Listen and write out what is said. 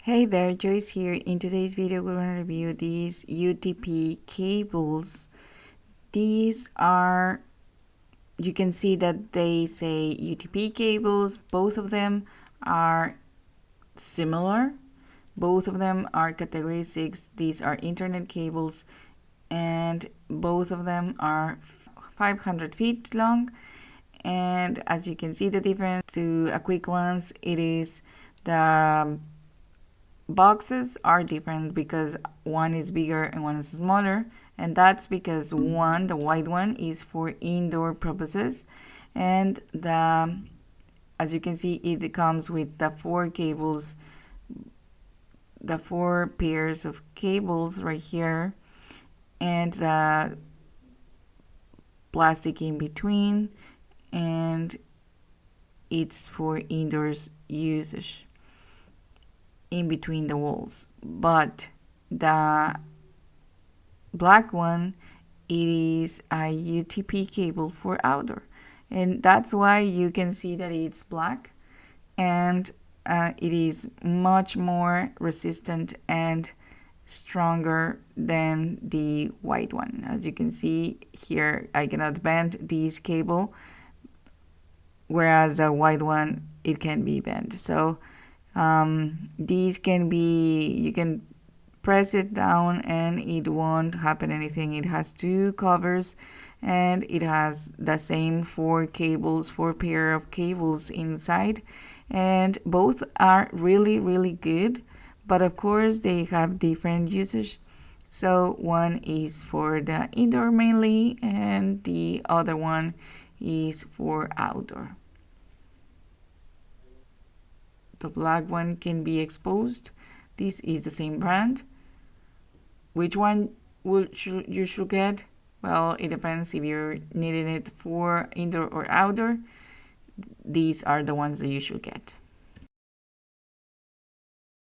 Hey there, Joyce here. In today's video, we're going to review these UTP cables. These are, you can see that they say UTP cables. Both of them are similar. Both of them are category 6. These are internet cables, and both of them are 500 feet long. And as you can see the difference to a quick glance, it is the boxes are different because one is bigger and one is smaller, and that's because the white one is for indoor purposes, and as you can see, it comes with the four cables, the four pairs of cables right here, and the plastic in between, and it's for indoors usage in between the walls. But the black one, it is a UTP cable for outdoor, and that's why you can see that it's black, and it is much more resistant and stronger than the white one. As you can see here, I cannot bend this cable, whereas the white one, it can be bent. So these can be, you can press it down and it won't happen anything. It has two covers, and it has the same four pair of cables inside, and both are really good, but of course they have different usage. So one is for the indoor mainly, and the other one is for outdoor. The black one can be exposed. This is the same brand. Which one you should get? Well, it depends if you're needing it for indoor or outdoor. These are the ones that you should get.